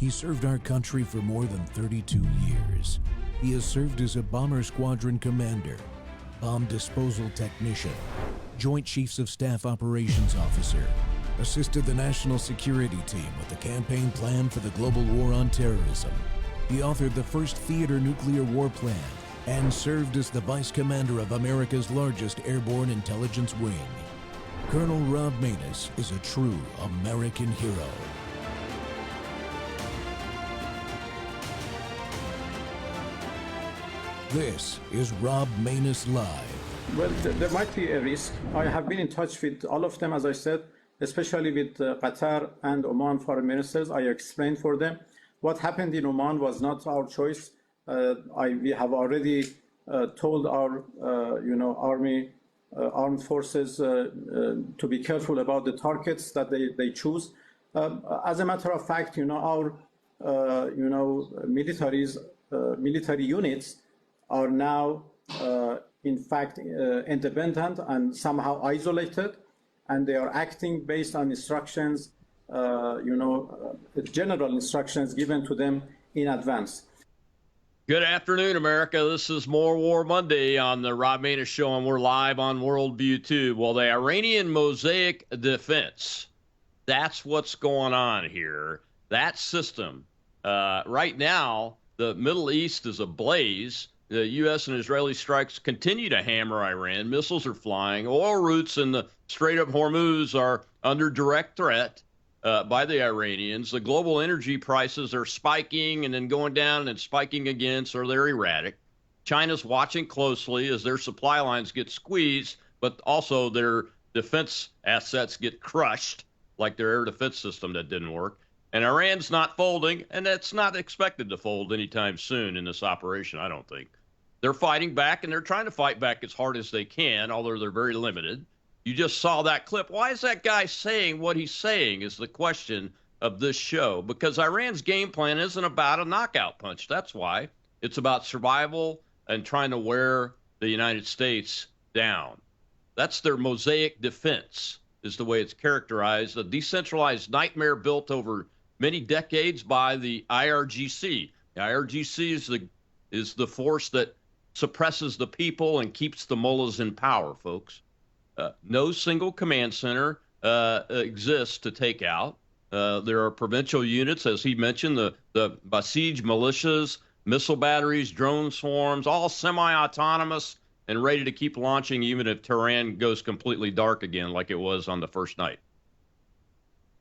He served our country for more than 32 years. He has served as a bomber squadron commander, bomb disposal technician, Joint Chiefs of Staff operations officer, assisted the national security team with the campaign plan for the global war on terrorism. He authored the first theater nuclear war plan and served as the vice commander of America's largest airborne intelligence wing. Colonel Rob Maness is a true American hero. This is Rob Maness Live. Well, there might be a risk. I have been in touch with all of them, as I said, especially with Qatar and Oman foreign ministers. I explained for them. What happened in Oman was not our choice. We have already told our, armed forces to be careful about the targets that they choose. As a matter of fact, our, military units are now, in fact, independent and somehow isolated, and they are acting based on instructions, general instructions given to them in advance. Good afternoon, America. This is More War Monday on the Rob Maness Show, and we're live on Worldview 2. Well, the Iranian Mosaic Defense, that's what's going on here. That system, right now, the Middle East is ablaze. The U.S. and Israeli strikes continue to hammer Iran. Missiles are flying. Oil routes in the Strait of Hormuz are under direct threat by the Iranians. The global energy prices are spiking and then going down and spiking again, so they're erratic. China's watching closely as their supply lines get squeezed, but also their defense assets get crushed, like their air defense system that didn't work. And Iran's not folding, and that's not expected to fold anytime soon in this operation, I don't think. They're fighting back, and they're trying to fight back as hard as they can, although they're very limited. You just saw that clip. Why is that guy saying what he's saying is the question of this show. Because Iran's game plan isn't about a knockout punch. That's why. It's about survival and trying to wear the United States down. That's their Mosaic Defense, is the way it's characterized. A decentralized nightmare built over many decades by the IRGC. The IRGC is the force that suppresses the people and keeps the mullahs in power, folks. No single command center exists to take out. There are provincial units, as he mentioned, the Basij militias, missile batteries, drone swarms, all semi-autonomous and ready to keep launching even if Tehran goes completely dark again like it was on the first night.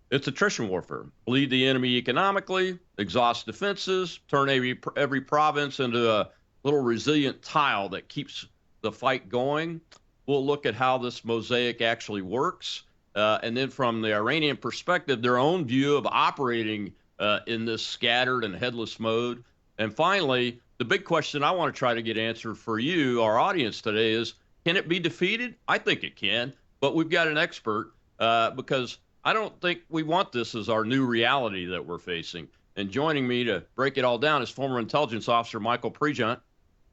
It's attrition warfare. Bleed the enemy economically, exhaust defenses, turn every province into a little resilient tile that keeps the fight going. We'll look at how this mosaic actually works. And then from the Iranian perspective, their own view of operating in this scattered and headless mode. And finally, the big question I want to try to get answered for you, our audience today, is, can it be defeated? I think it can, but we've got an expert because I don't think we want this as our new reality that we're facing. And joining me to break it all down is former intelligence officer Michael Pregent.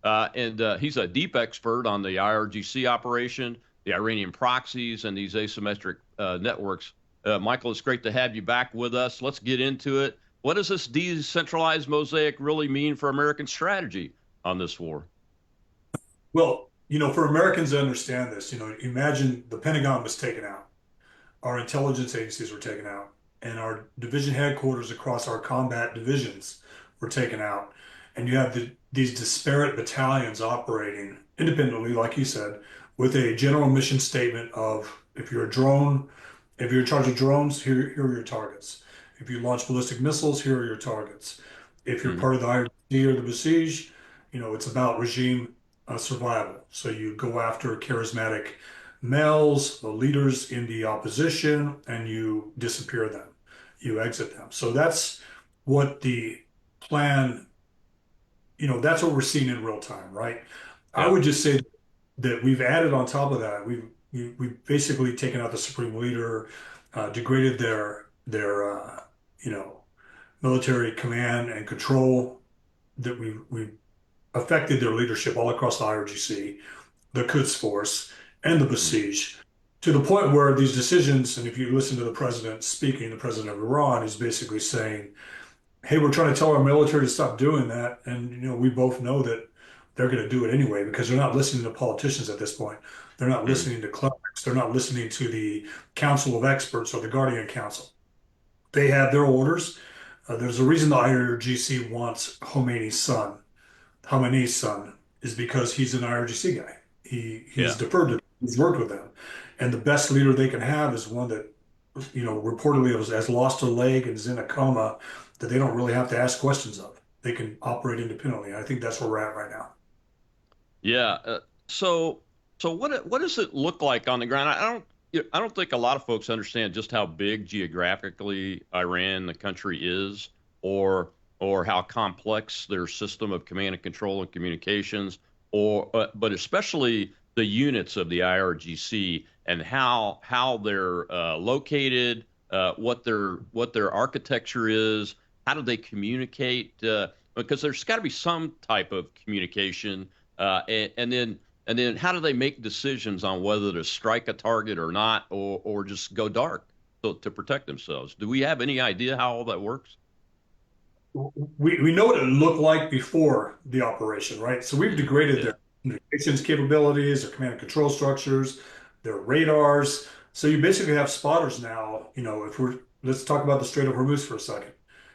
And he's a deep expert on the IRGC operation, the Iranian proxies, and these asymmetric networks. Michael, it's great to have you back with us. Let's get into it. What does this decentralized mosaic really mean for American strategy on this war? Well, for Americans to understand this, imagine the Pentagon was taken out. Our intelligence agencies were taken out, and our division headquarters across our combat divisions were taken out. And you have these disparate battalions operating independently, like you said, with a general mission statement of, if you're in charge of drones, here are your targets. If you launch ballistic missiles, here are your targets. If you're part of the IRGC or the Basij, it's about regime survival. So you go after charismatic males, the leaders in the opposition, and you disappear them. You exit them. So that's what the plan, that's what we're seeing in real time, right? Yeah. I would just say that we've added on top of that, we've basically taken out the supreme leader, degraded their military command and control, that we've affected their leadership all across the IRGC, the Quds Force, and the Basij, to the point where these decisions, and if you listen to the president speaking, the president of Iran, is basically saying, hey, we're trying to tell our military to stop doing that, and we both know that they're going to do it anyway because they're not listening to politicians at this point. They're not Mm, listening to clerics. They're not listening to the Council of Experts or the Guardian Council. They have their orders. There's a reason the IRGC wants Khamenei's son is because he's an IRGC guy. He's yeah. deferred to them. He's worked with them, and the best leader they can have is one that reportedly has lost a leg and is in a coma that they don't really have to ask questions of. They can operate independently. I think that's where we're at right now. Yeah. So, what does it look like on the ground? I don't think a lot of folks understand just how big geographically Iran, the country, is, or how complex their system of command and control and communications, but especially the units of the IRGC and how they're located, what their architecture is, how do they communicate? Because there's got to be some type of communication, and then how do they make decisions on whether to strike a target or not, or just go dark to protect themselves? Do we have any idea how all that works? We know what it looked like before the operation, right? So we've degraded Yeah. their communications capabilities, their command and control structures, their radars. So you basically have spotters now. If let's talk about the Strait of Hormuz for a second.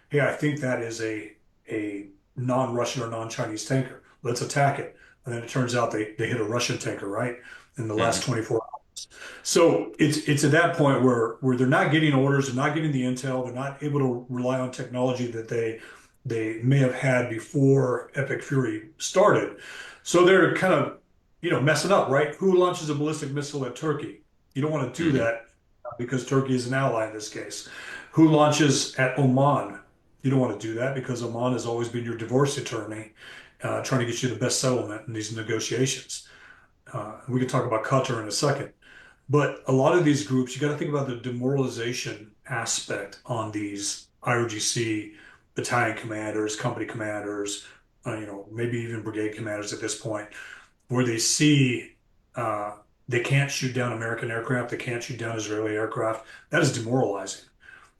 Hey, I think that is a non-Russian or non-Chinese tanker. Let's attack it. And then it turns out they hit a Russian tanker, right? In the last Hmm. 24 hours. So it's at that point where they're not getting orders, they're not getting the intel, they're not able to rely on technology that they may have had before Epic Fury started. So they're kind of, messing up, right? Who launches a ballistic missile at Turkey? You don't want to do Hmm. that because Turkey is an ally in this case. Who launches at Oman? You don't want to do that because Oman has always been your divorce attorney, trying to get you the best settlement in these negotiations. We can talk about Qatar in a second. But a lot of these groups, you got to think about the demoralization aspect on these IRGC battalion commanders, company commanders, maybe even brigade commanders at this point, where they see they can't shoot down American aircraft, they can't shoot down Israeli aircraft. That is demoralizing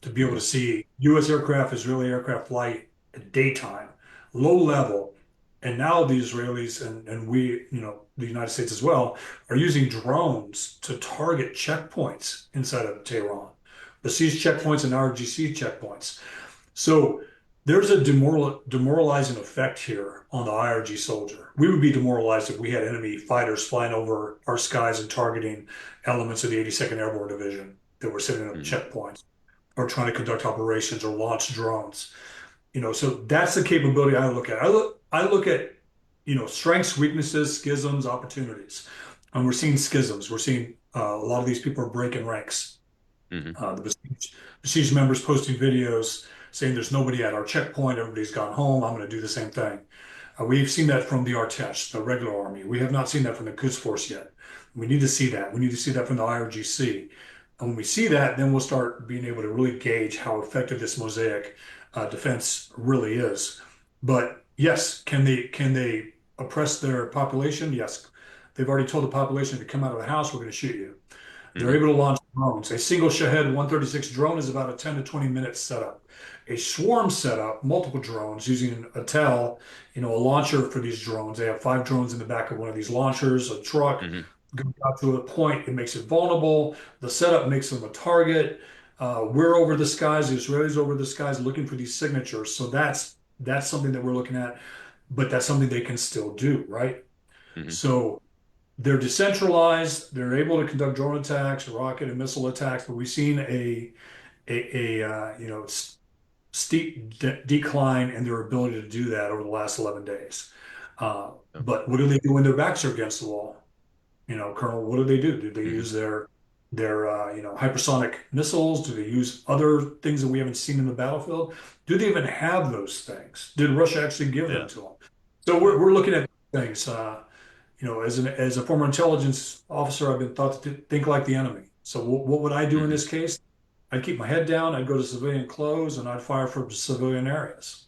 to be able to see U.S. aircraft, Israeli aircraft fly at daytime, low level. And now the Israelis and we, the United States as well, are using drones to target checkpoints inside of Tehran, Basij checkpoints and IRGC checkpoints. So there's a demoralizing effect here on the IRG soldier. We would be demoralized if we had enemy fighters flying over our skies and targeting elements of the 82nd Airborne Division that were sitting at Hmm. checkpoints or trying to conduct operations or launch drones. So that's the capability I look at. I look at, strengths, weaknesses, schisms, opportunities. And we're seeing schisms. We're seeing a lot of these people are breaking ranks. Hmm. The Basij members posting videos saying there's nobody at our checkpoint, everybody's gone home, I'm going to do the same thing. We've seen that from the Artesh, the regular army. We have not seen that from the Quds Force yet. We need to see that. We need to see that from the IRGC. And when we see that, then we'll start being able to really gauge how effective this Mosaic defense really is. But yes, can they oppress their population? Yes. They've already told the population if you come out of the house, we're going to shoot you. They're Hmm. able to launch drones. A single Shahed 136 drone is about a 10 to 20 minute setup. A swarm setup, multiple drones using a TEL, a launcher for these drones. They have 5 drones in the back of one of these launchers, a truck. Hmm. Goes out to a point, it makes it vulnerable. The setup makes them a target. We're over the skies, the Israelis over the skies looking for these signatures. So that's something that we're looking at, but that's something they can still do, right? Hmm. So they're decentralized. They're able to conduct drone attacks, rocket and missile attacks, but we've seen a steep decline in their ability to do that over the last 11 days. But what do they do when their backs are against the wall? Colonel, what do they do? Do they Hmm. use their hypersonic missiles? Do they use other things that we haven't seen in the battlefield? Do they even have those things? Did Russia actually give them Yeah. to them? So we're looking at things. As a former intelligence officer, I've been thought to think like the enemy. So what would I do in Hmm. this case? I'd keep my head down. I'd go to civilian clothes and I'd fire from civilian areas.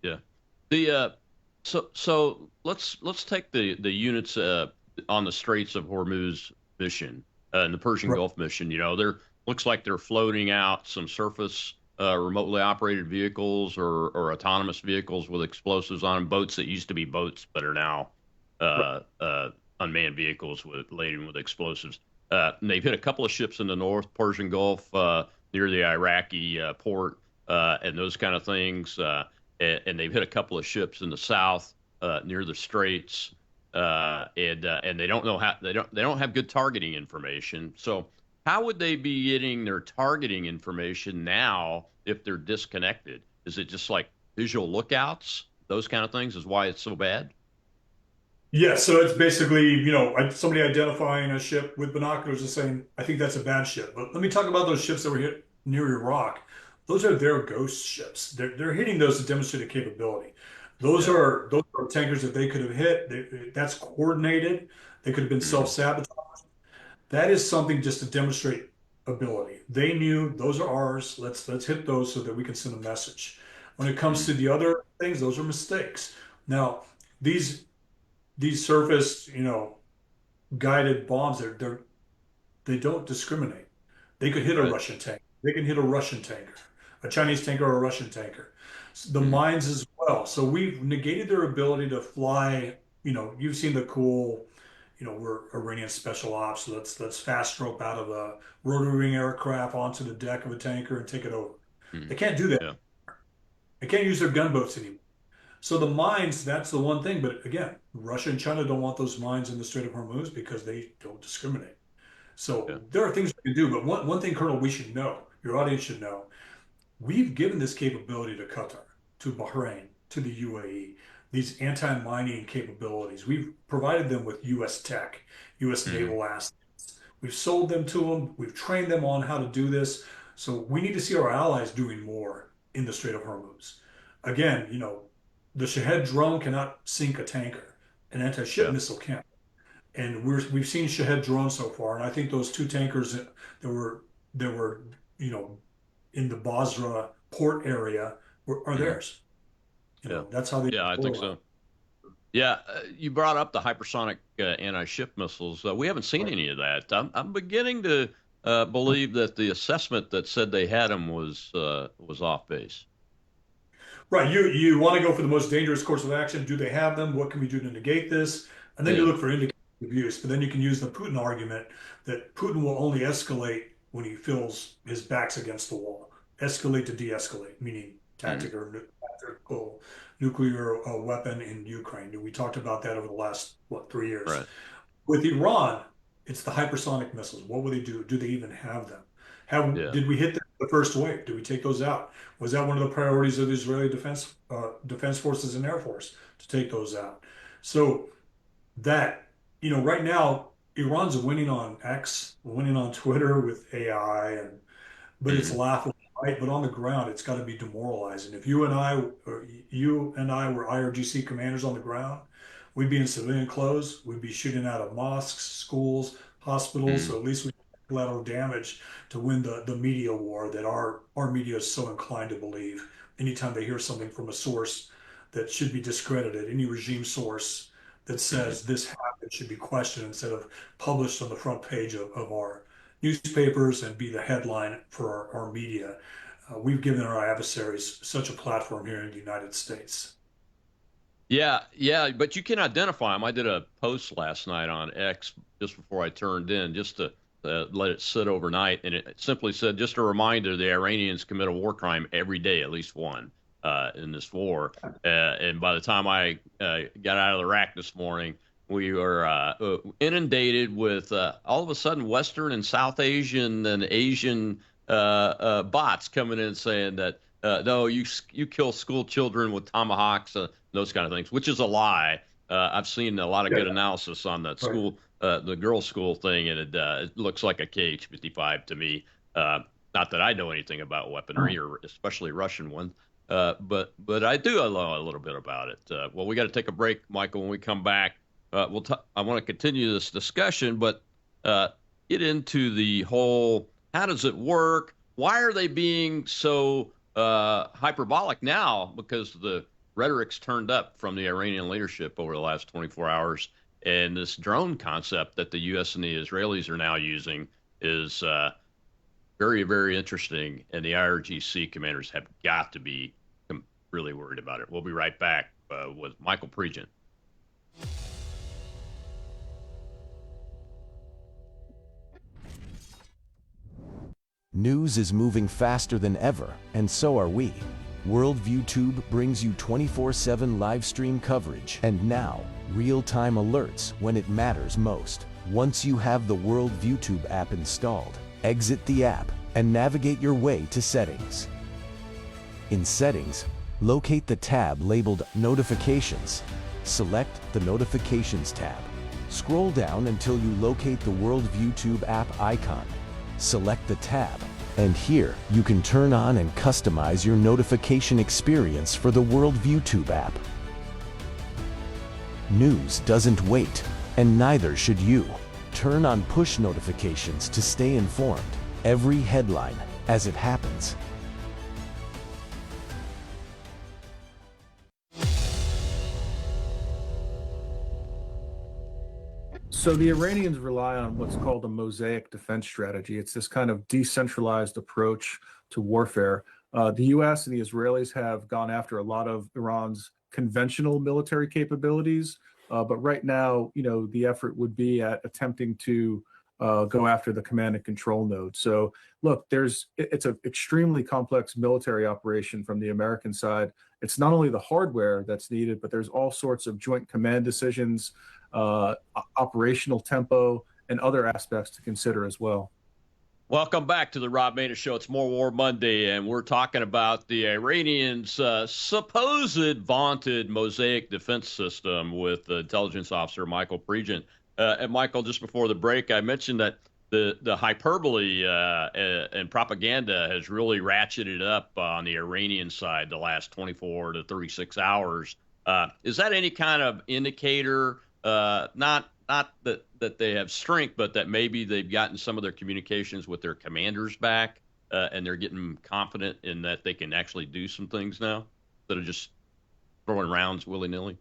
Yeah. The so let's take the units on the Straits of Hormuz mission and the Persian Right. Gulf mission. There looks like they're floating out some surface remotely operated vehicles or autonomous vehicles with explosives on them, boats that used to be boats but are now unmanned vehicles laden with explosives. And they've hit a couple of ships in the North Persian Gulf near the Iraqi port and those kind of things. And they've hit a couple of ships in the South near the Straits. And they don't know how they don't have good targeting information. So how would they be getting their targeting information now if they're disconnected? Is it just like visual lookouts, those kind of things? Is why it's so bad? Yeah, so it's basically, somebody identifying a ship with binoculars and saying, I think that's a bad ship. But let me talk about those ships that were hit near Iraq. Those are their ghost ships. They're hitting those to demonstrate a capability. Those are tankers that they could have hit. That's coordinated. They could have been self-sabotage. That is something just to demonstrate ability. They knew those are ours. Let's hit those so that we can send a message. When it comes to the other things, those are mistakes. Now, these surface, guided bombs, they don't discriminate. They could hit a Russian tank. They can hit a Russian tanker, a Chinese tanker or a Russian tanker. The mines as well. So we've negated their ability to fly. You've seen the cool, we're Iranian special ops. So let's fast rope out of a rotary wing aircraft onto the deck of a tanker and take it over. They can't do that. Yeah. They can't use their gunboats anymore. So the mines, that's the one thing. But again, Russia and China don't want those mines in the Strait of Hormuz because they don't discriminate. So there are things we can do. But one thing, Colonel, we should know, your audience should know, we've given this capability to Qatar, to Bahrain, to the UAE, these anti-mining capabilities. We've provided them with U.S. tech, U.S. naval assets. We've sold them to them. We've trained them on how to do this. So we need to see our allies doing more in the Strait of Hormuz. Again, the Shahed drone cannot sink a tanker. An anti-ship missile can. And we've seen Shahed drones so far, and I think those two tankers that were in the Basra port area are theirs. That's how they. Yeah, I think so. Yeah, you brought up the hypersonic anti-ship missiles. We haven't seen any of that. I'm beginning to believe that the assessment that said they had them was off base. Right. You want to go for the most dangerous course of action. Do they have them? What can we do to negate this? And then you look for indicators of abuse. But then you can use the Putin argument that Putin will only escalate when he feels his back's against the wall. Escalate to de-escalate, meaning tactical nuclear weapon in Ukraine. We talked about that over the last, 3 years. Right. With Iran, it's the hypersonic missiles. What will they do? Do they even have them? Did we hit the first wave? Did we take those out? Was that one of the priorities of the Israeli defense forces and Air Force to take those out? So that, right now, Iran's winning on X, winning on Twitter with AI, but it's laughable, right? But on the ground, it's got to be demoralizing. If you and I were IRGC commanders on the ground, we'd be in civilian clothes. We'd be shooting out of mosques, schools, hospitals. So at least we collateral damage to win the media war that our media is so inclined to believe. Anytime they hear something from a source that should be discredited, any regime source that says this happened should be questioned instead of published on the front page of our newspapers and be the headline for our media. We've given our adversaries such a platform here in the United States. Yeah, but you can identify them. I did a post last night on X just before I turned in, just to let it sit overnight, and it simply said, just a reminder, the Iranians commit a war crime every day, at least one, in this war. And by the time I got out of the rack this morning, we were inundated with all of a sudden Western and South Asian and Asian bots coming in saying that no, you kill school children with tomahawks, those kind of things, which is a lie. I've seen a lot of good analysis on that school, the girls' school thing, and it looks like a KH-55 to me. Not that I know anything about weaponry, or especially Russian one, but I do know a little bit about it. Well, we got to take a break, Michael. When we come back, I want to continue this discussion, but get into the whole, how does it work? Why are they being so hyperbolic now? Because the rhetoric's turned up from the Iranian leadership over the last 24 hours. And this drone concept that the U.S. and the Israelis are now using is Very, very interesting. And the IRGC commanders have got to be really worried about it. We'll be right back with Michael Pregent. News is moving faster than ever, and so are we. Worldview Tube brings you 24/7 live stream coverage and now real-time alerts when it matters most. Once you have the Worldview Tube app installed, exit the app and navigate your way to Settings. In Settings, locate the tab labeled Notifications. Select the Notifications tab. Scroll down until you locate the Worldview Tube app icon. Select the tab, and here you can turn on and customize your notification experience for the Worldview Tube app. News doesn't wait, and neither should you. Turn on push notifications to stay informed. Every headline as it happens. So the Iranians rely on what's called a Mosaic Defense strategy. It's this kind of decentralized approach to warfare. The U.S. and the Israelis have gone after a lot of Iran's conventional military capabilities, but right now, the effort would be at attempting to go after the command and control node. So look, it's an extremely complex military operation from the American side. It's not only the hardware that's needed, but there's all sorts of joint command decisions, operational tempo, and other aspects to consider as well. Welcome back to the Rob Maness Show. It's More War Monday, and we're talking about the Iranians' supposed vaunted Mosaic Defense system with intelligence officer Michael Pregent. And Michael, just before the break, I mentioned that the hyperbole and propaganda has really ratcheted up on the Iranian side the last 24 to 36 hours. Is that any kind of indicator, not that they have strength, but that maybe they've gotten some of their communications with their commanders back, and they're getting confident in that they can actually do some things now instead of just throwing rounds willy-nilly?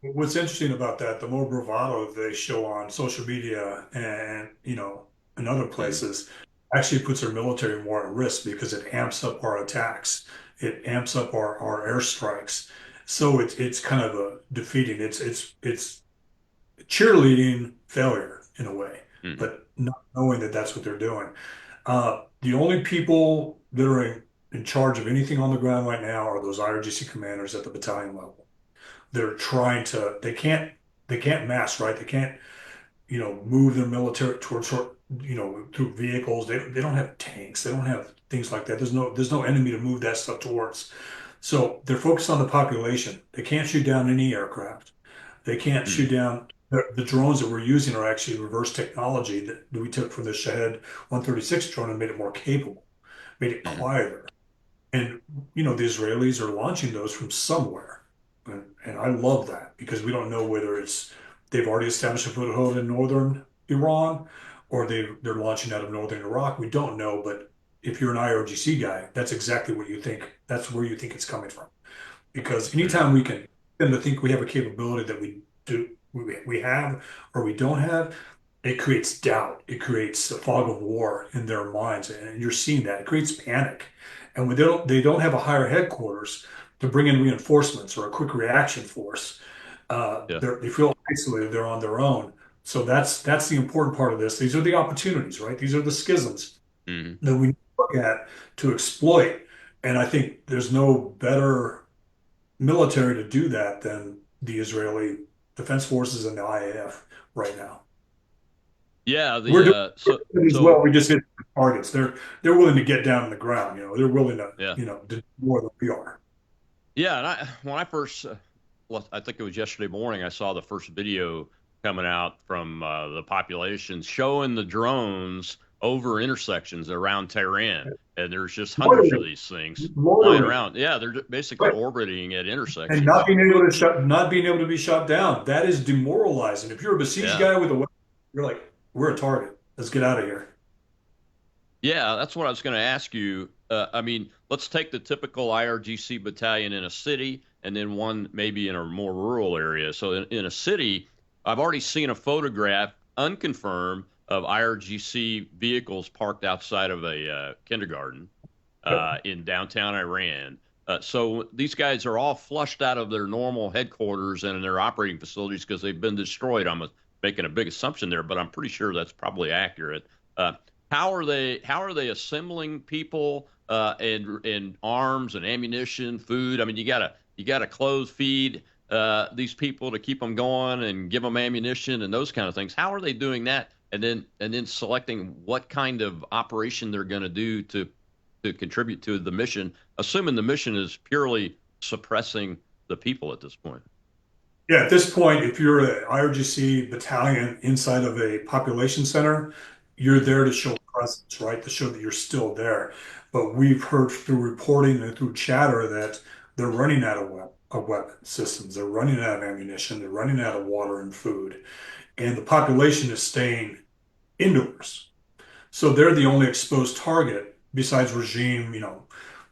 What's interesting about that, the more bravado they show on social media and, in other places, actually puts our military more at risk because it amps up our attacks. It amps up our airstrikes. So it's kind of a defeating. It's cheerleading failure in a way, but not knowing that that's what they're doing. The only people that are in charge of anything on the ground right now are those IRGC commanders at the battalion level. They're trying to, they can't mass, right? They can't, move their military towards, through vehicles. They don't have tanks. They don't have things like that. There's no enemy to move that stuff towards. So they're focused on the population. They can't shoot down any aircraft. They can't shoot down, the drones that we're using are actually reverse technology that we took from the Shahed 136 drone and made it more capable, made it quieter. And, the Israelis are launching those from somewhere. And I love that because we don't know whether they've already established a foothold in northern Iran or they're launching out of northern Iraq. We don't know, but if you're an IRGC guy, that's exactly what you think. That's where you think it's coming from. Because anytime we can tend to think we have a capability that we have or we don't have, it creates doubt. It creates a fog of war in their minds, and you're seeing that. It creates panic. And when they don't have a higher headquarters to bring in reinforcements or a quick reaction force, they feel isolated. They're on their own. So that's the important part of this. These are the opportunities, right? These are the schisms that we look at to exploit. And I think there's no better military to do that than the Israeli Defense Forces and the IAF right now. Yeah, we're doing as well. We just hit targets. They're willing to get down on the ground. They're willing to do more than we are. Yeah, and when I first, I think it was yesterday morning, I saw the first video coming out from the population showing the drones over intersections around Tehran, and there's just hundreds of these things flying around. Yeah, they're basically orbiting at intersections and not being able to be shot down. That is demoralizing. If you're a Basij guy with a weapon, you're like, we're a target. Let's get out of here. Yeah, that's what I was going to ask you. Let's take the typical IRGC battalion in a city and then one maybe in a more rural area. So in a city, I've already seen a photograph, unconfirmed, of IRGC vehicles parked outside of a kindergarten in downtown Iran. So these guys are all flushed out of their normal headquarters and in their operating facilities because they've been destroyed. I'm making a big assumption there, but I'm pretty sure that's probably accurate. How are they assembling people and arms and ammunition, food? I mean, you gotta clothe, feed these people to keep them going and give them ammunition and those kind of things. How are they doing that? And then selecting what kind of operation they're going to do to contribute to the mission, assuming the mission is purely suppressing the people at this point. Yeah, at this point, if you're an IRGC battalion inside of a population center, you're there to show presence, right? To show that you're still there. But we've heard through reporting and through chatter that they're running out of weapon systems. They're running out of ammunition. They're running out of water and food. And the population is staying indoors. So they're the only exposed target besides regime.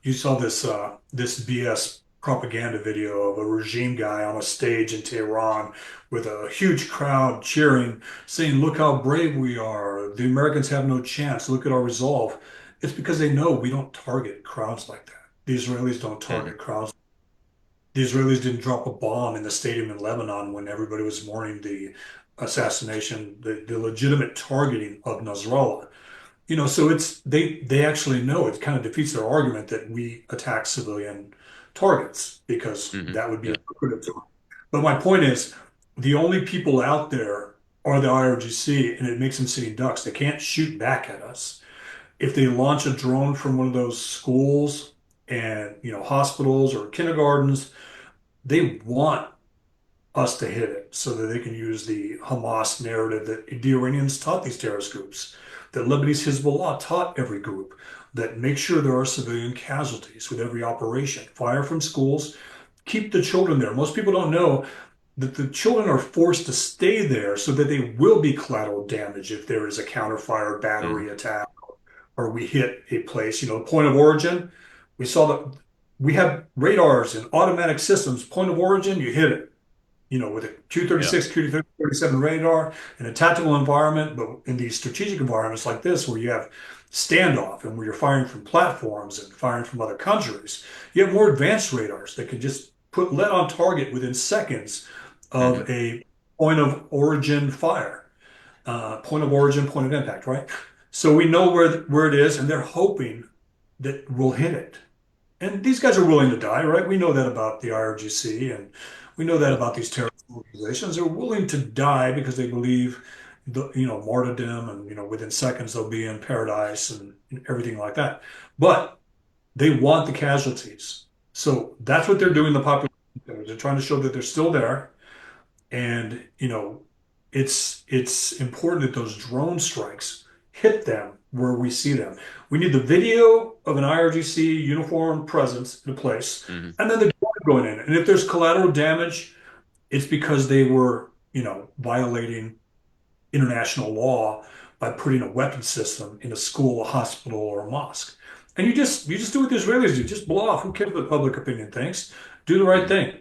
You saw this BS propaganda video of a regime guy on a stage in Tehran with a huge crowd cheering, saying, "Look how brave we are. The Americans have no chance. Look at our resolve." It's because they know we don't target crowds like that. The Israelis don't target crowds. The Israelis didn't drop a bomb in the stadium in Lebanon when everybody was mourning the assassination, the legitimate targeting of Nasrallah. So they actually know. It kind of defeats their argument that we attack civilian targets because that would be lucrative to them. But my point is, the only people out there are the IRGC, and it makes them sitting ducks. They can't shoot back at us. If they launch a drone from one of those schools and hospitals or kindergartens, they want us to hit it so that they can use the Hamas narrative that the Iranians taught these terrorist groups, that Lebanese Hezbollah taught every group, that make sure there are civilian casualties with every operation. Fire from schools, keep the children there. Most people don't know that the children are forced to stay there so that they will be collateral damage if there is a counterfire battery attack or we hit a place. Point of origin, we saw that we have radars and automatic systems. Point of origin, you hit it. With a Q-36, Q-37 radar in a tactical environment, but in these strategic environments like this, where you have standoff and where you're firing from platforms and firing from other countries, you have more advanced radars that can just put lead on target within seconds of a point of origin fire, point of origin, point of impact, right? So we know where it is, and they're hoping that we'll hit it. And these guys are willing to die, right? We know that about the IRGC, and we know that about these terrorist organizations. They're willing to die because they believe, martyrdom, and within seconds they'll be in paradise and everything like that. But they want the casualties, so that's what they're doing. The population, they're trying to show that they're still there, and it's important that those drone strikes hit them where we see them. We need the video of an IRGC uniform presence in a place, and then the drone going in. And if there's collateral damage, it's because they were, violating international law by putting a weapon system in a school, a hospital, or a mosque. And you just do what the Israelis do. Just blow off. Who cares what public opinion thinks? Do the right thing.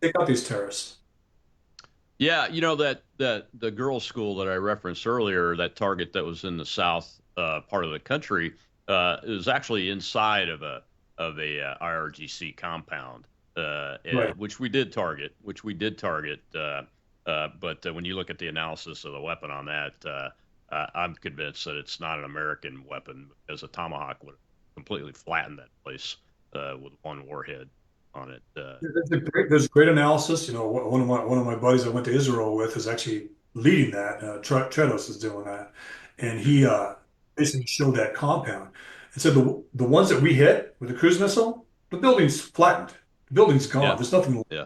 Take out these terrorists. Yeah, that the girls' school that I referenced earlier, that target that was in the south part of the country, is actually inside of a IRGC compound, Right. which we did target. But when you look at the analysis of the weapon on that, I'm convinced that it's not an American weapon, because a Tomahawk would completely flatten that place with one warhead on it. There's great analysis. One of my buddies I went to Israel with is actually leading that. Tredos is doing that, and he basically showed that compound and said the ones that we hit with the cruise missile, the building's flattened, the building's gone. Yeah. There's nothing. Yeah.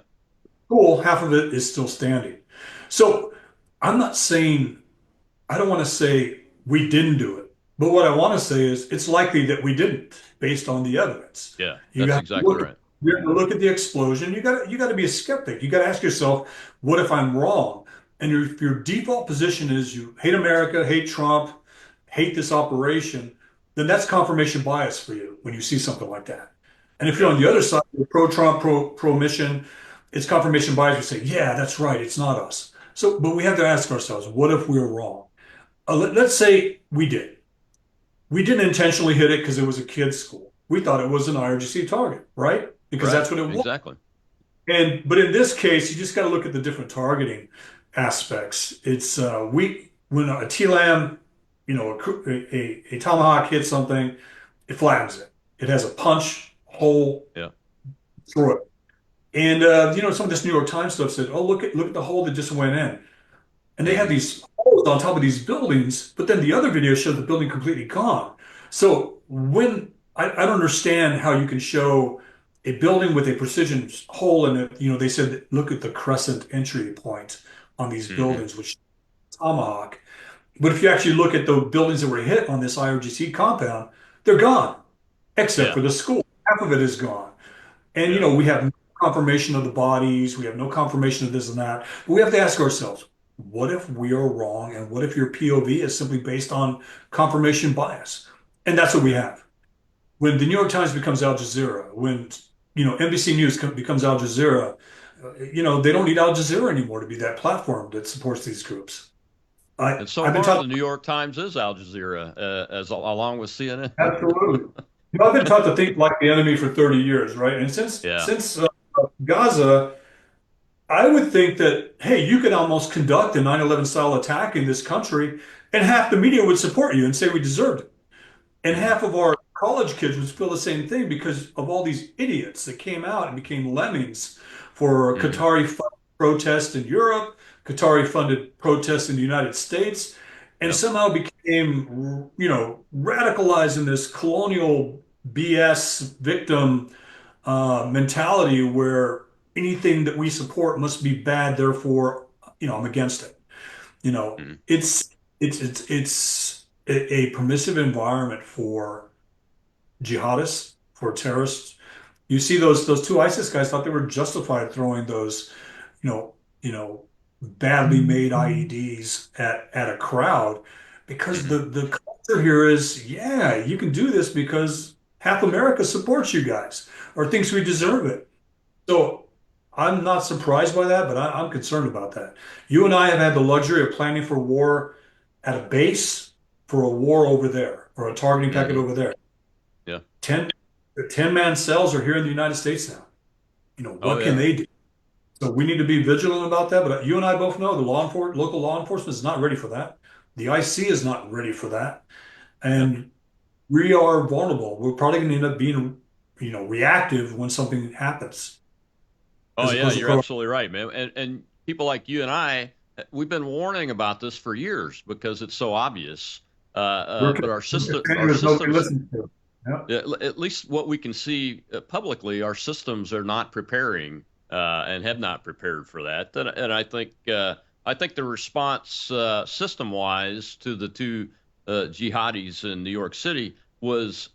Cool. Half of it is still standing. So I'm not saying, I don't want to say we didn't do it, but what I want to say is it's likely that we didn't, based on the evidence. Yeah, You that's got to exactly look right. You have to look at the explosion. You got to be a skeptic. You got to ask yourself, what if I'm wrong? And if your default position is you hate America, hate Trump, hate this operation, then that's confirmation bias for you when you see something like that. And if you're on the other side, you're pro-Trump, pro-mission, it's confirmation bias. You say, yeah, that's right, it's not us. So, but we have to ask ourselves, what if we're wrong? let's say we did. We didn't intentionally hit it because it was a kid's school. We thought it was an IRGC target, right? Because Right. that's what it was. Exactly. But in this case, you just got to look at the different targeting aspects. It's when a TLAM, a tomahawk hits something, it flattens it. It has a punch hole Yeah. through it. And some of this New York Times stuff said, "Oh, look at the hole that just went in." And they have these holes on top of these buildings, but then the other video showed the building completely gone. So when I don't understand how you can show a building with a precision hole in it. They said, look at the crescent entry point on these buildings, which tomahawk. But if you actually look at the buildings that were hit on this IRGC compound, they're gone, except for the school. Half of it is gone. And, we have no confirmation of the bodies. We have no confirmation of this and that. But we have to ask ourselves, what if we are wrong? And what if your POV is simply based on confirmation bias? And that's what we have. When the New York Times becomes Al Jazeera, when, NBC News becomes Al Jazeera, they don't need Al Jazeera anymore to be that platform that supports these groups. And so far, the New York Times is Al Jazeera, along with CNN. Absolutely. I've been taught to think like the enemy for 30 years, right? And since Gaza, I would think that, hey, you could almost conduct a 9/11 style attack in this country, and half the media would support you and say we deserved it. And half of our college kids would feel the same thing because of all these idiots that came out and became lemmings for Qatari-funded protests in Europe, Qatari-funded protests in the United States, and somehow became, radicalized in this colonial BS victim mentality where anything that we support must be bad. Therefore, I'm against it. It's a permissive environment for jihadists, for terrorists. You see those two ISIS guys thought they were justified throwing those, badly made IEDs at a crowd because the culture here is, you can do this because half America supports you guys or thinks we deserve it. So I'm not surprised by that, but I'm concerned about that. You and I have had the luxury of planning for war at a base for a war over there or a targeting packet over there. Yeah. 10-man cells are here in the United States now. What can they do? So we need to be vigilant about that. But you and I both know the local law enforcement is not ready for that. The IC is not ready for that. And we are vulnerable. We're probably going to end up being, reactive when something happens. Oh, yeah, you're absolutely right, man. And people like you and I, we've been warning about this for years because it's so obvious. But our systems, at least what we can see publicly, our systems are not preparing and have not prepared for that. And I think the response system-wise to the two jihadis in New York City was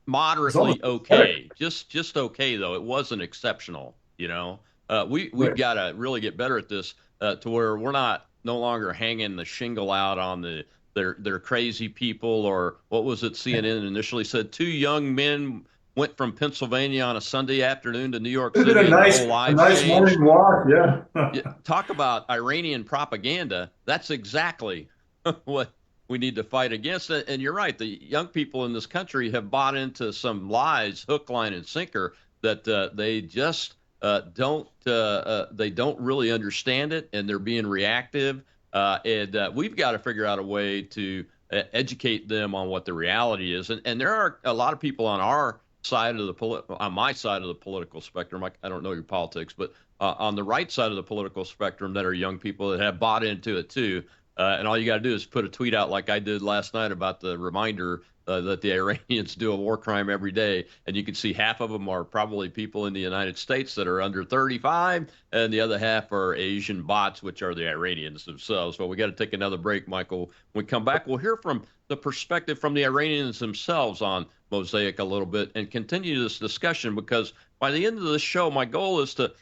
moderately okay, just okay though. It wasn't exceptional. We've got to really get better at this to where we're no longer hanging the shingle out on they're crazy people, or what was it CNN initially said? Two young men went from Pennsylvania on a Sunday afternoon to New York City. A nice morning walk, Talk about Iranian propaganda. That's exactly what we need to fight against. And you're right. The young people in this country have bought into some lies, hook, line, and sinker, that they just don't really understand it, and they're being reactive. And we've got to figure out a way to educate them on what the reality is. And there are a lot of people on our side of on my side of the political spectrum. I don't know your politics, but on the right side of the political spectrum, that are young people that have bought into it too. And all you got to do is put a tweet out like I did last night about the reminder that the Iranians do a war crime every day. And you can see half of them are probably people in the United States that are under 35, and the other half are Asian bots, which are the Iranians themselves. But we got to take another break, Michael. When we come back, we'll hear from the perspective from the Iranians themselves on Mosaic a little bit and continue this discussion, because by the end of the show, my goal is to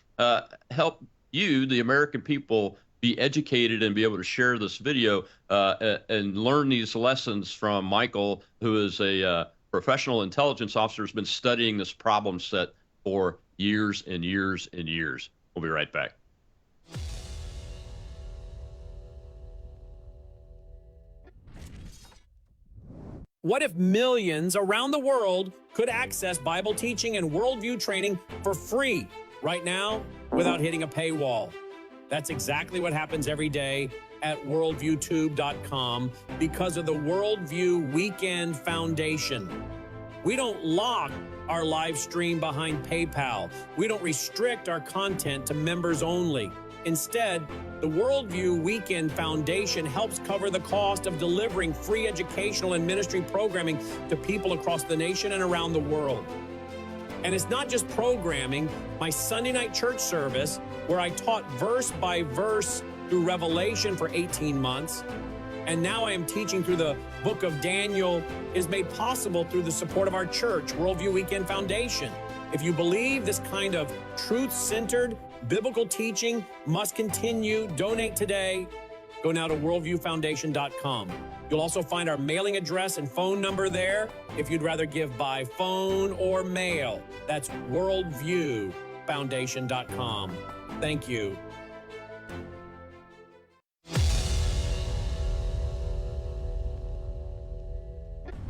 help you, the American people, be educated and be able to share this video and learn these lessons from Michael, who is a professional intelligence officer, who's been studying this problem set for years and years and years. We'll be right back. What if millions around the world could access Bible teaching and worldview training for free right now without hitting a paywall? That's exactly what happens every day at worldviewtube.com because of the Worldview Weekend Foundation. We don't lock our live stream behind PayPal. We don't restrict our content to members only. Instead, the Worldview Weekend Foundation helps cover the cost of delivering free educational and ministry programming to people across the nation and around the world. And it's not just programming. My Sunday night church service, where I taught verse by verse through Revelation for 18 months, and now I am teaching through the book of Daniel, is made possible through the support of our church, Worldview Weekend Foundation. If you believe this kind of truth-centered biblical teaching must continue, donate today. Go now to worldviewfoundation.com. You'll also find our mailing address and phone number there if you'd rather give by phone or mail. That's worldviewfoundation.com. Thank you.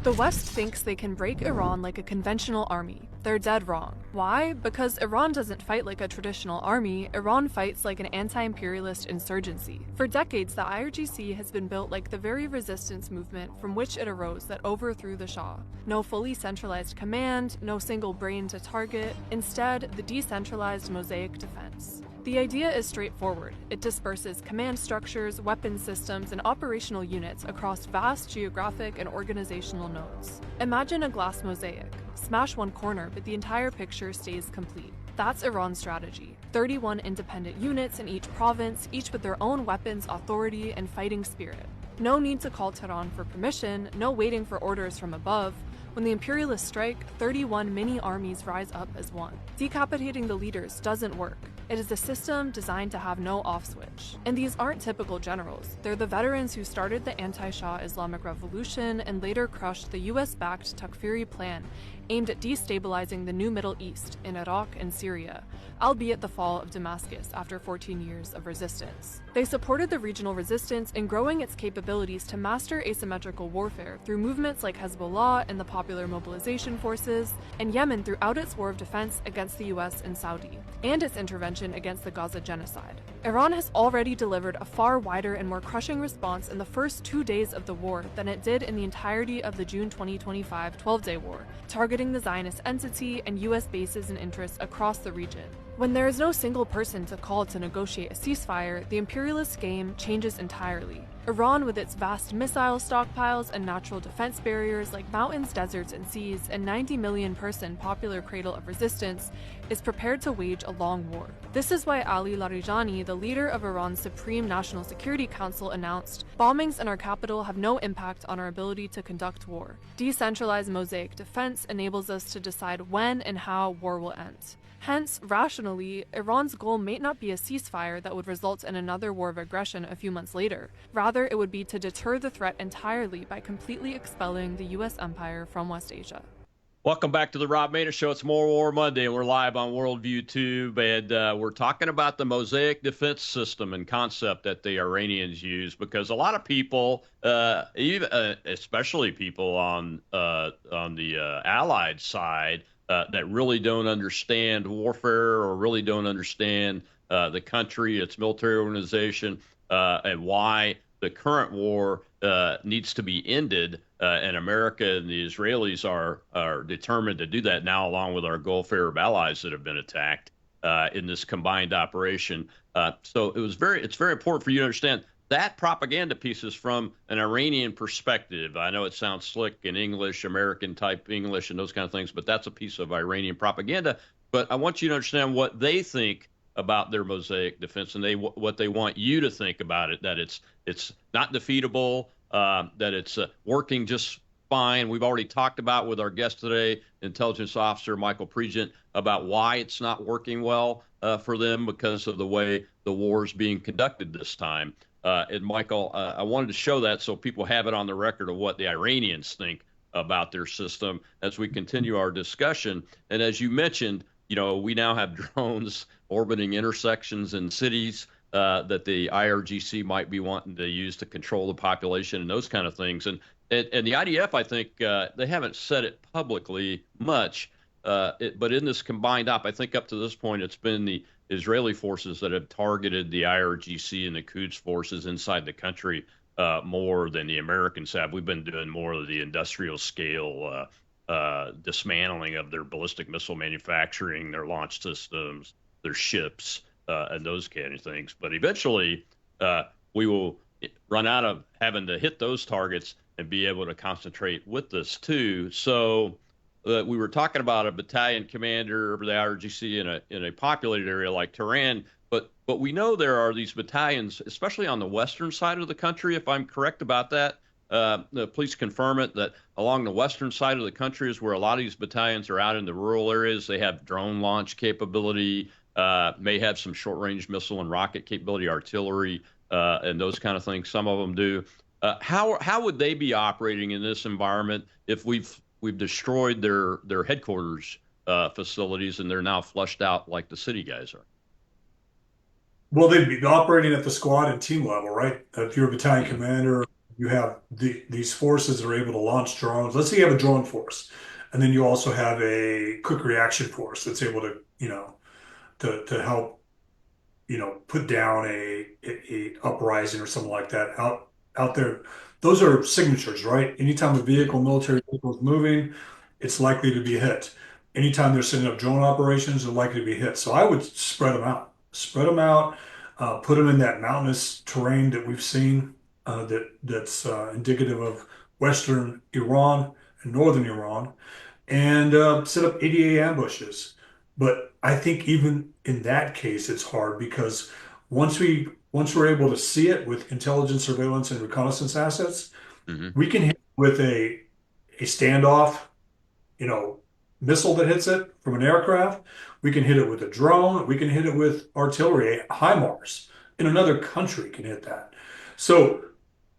The West thinks they can break Iran like a conventional army. They're dead wrong. Why? Because Iran doesn't fight like a traditional army, Iran fights like an anti-imperialist insurgency. For decades, the IRGC has been built like the very resistance movement from which it arose that overthrew the Shah. No fully centralized command, no single brain to target, instead, the decentralized Mosaic Defense. The idea is straightforward. It disperses command structures, weapon systems, and operational units across vast geographic and organizational nodes. Imagine a glass mosaic. Smash one corner, but the entire picture stays complete. That's Iran's strategy. 31 independent units in each province, each with their own weapons, authority, and fighting spirit. No need to call Tehran for permission, no waiting for orders from above. When the imperialists strike, 31 mini armies rise up as one. Decapitating the leaders doesn't work. It is a system designed to have no off switch. And these aren't typical generals. They're the veterans who started the anti-Shah Islamic Revolution and later crushed the US-backed Takfiri plan aimed at destabilizing the new Middle East in Iraq and Syria, albeit the fall of Damascus after 14 years of resistance. They supported the regional resistance in growing its capabilities to master asymmetrical warfare through movements like Hezbollah and the Popular Mobilization Forces, and Yemen throughout its war of defense against the US and Saudi, and its intervention against the Gaza genocide. Iran has already delivered a far wider and more crushing response in the first 2 days of the war than it did in the entirety of the June 2025 12-day war, targeting the Zionist entity and US bases and interests across the region. When there is no single person to call to negotiate a ceasefire, the imperialist game changes entirely. Iran, with its vast missile stockpiles and natural defense barriers like mountains, deserts, and seas, and 90 million person popular cradle of resistance, is prepared to wage a long war. This is why Ali Larijani, the leader of Iran's Supreme National Security Council, announced, "Bombings in our capital have no impact on our ability to conduct war. Decentralized Mosaic Defense enables us to decide when and how war will end." Hence, rationally, Iran's goal may not be a ceasefire that would result in another war of aggression a few months later. Rather, it would be to deter the threat entirely by completely expelling the US empire from West Asia. Welcome back to the Rob Maness Show. It's More War Monday, and we're live on Worldview Tube, and we're talking about the Mosaic Defense system and concept that the Iranians use, because a lot of people, especially people on the Allied side, that really don't understand warfare or really don't understand the country, its military organization, and why the current war needs to be ended. And America and the Israelis are determined to do that now, along with our Gulf Arab allies that have been attacked in this combined operation. So it's very important for you to understand that propaganda piece is from an Iranian perspective. I know it sounds slick in English, American type English and those kind of things, but that's a piece of Iranian propaganda. But I want you to understand what they think about their Mosaic Defense, and what they want you to think about it, that it's not defeatable, that it's working just fine. We've already talked about with our guest today, intelligence officer Michael Pregent, about why it's not working well for them because of the way the war is being conducted this time. And Michael, I wanted to show that so people have it on the record of what the Iranians think about their system as we continue our discussion. And as you mentioned, we now have drones orbiting intersections in cities that the IRGC might be wanting to use to control the population and those kind of things. And And the IDF, I think, they haven't said it publicly much, but in this combined op, I think up to this point, it's been the Israeli forces that have targeted the IRGC and the Quds forces inside the country more than the Americans have. We've been doing more of the industrial scale dismantling of their ballistic missile manufacturing, their launch systems, their ships, and those kind of things. But eventually, we will run out of having to hit those targets and be able to concentrate with this too. So we were talking about a battalion commander of the IRGC in a populated area like Tehran, but we know there are these battalions, especially on the western side of the country, if I'm correct about that. Please confirm it, that along the western side of the country is where a lot of these battalions are out in the rural areas. They have drone launch capability, may have some short-range missile and rocket capability, artillery, and those kind of things. Some of them do. How would they be operating in this environment if we've destroyed their headquarters facilities and they're now flushed out like the city guys are? Well, they'd be operating at the squad and team level, right? If you're a battalion commander, you have these forces that are able to launch drones. Let's say you have a drone force, and then you also have a quick reaction force that's able to, to help, put down a uprising or something like that out there. Those are signatures, right? Anytime a military vehicle is moving, it's likely to be hit. Anytime they're setting up drone operations, they're likely to be hit. So I would spread them out. Put them in that mountainous terrain that we've seen that's indicative of Western Iran and Northern Iran, and set up ADA ambushes. But I think even in that case, it's hard because once we're able to see it with intelligence, surveillance, and reconnaissance assets, we can hit with a standoff, missile that hits it from an aircraft. We can hit it with a drone. We can hit it with artillery. HIMARS in another country can hit that. So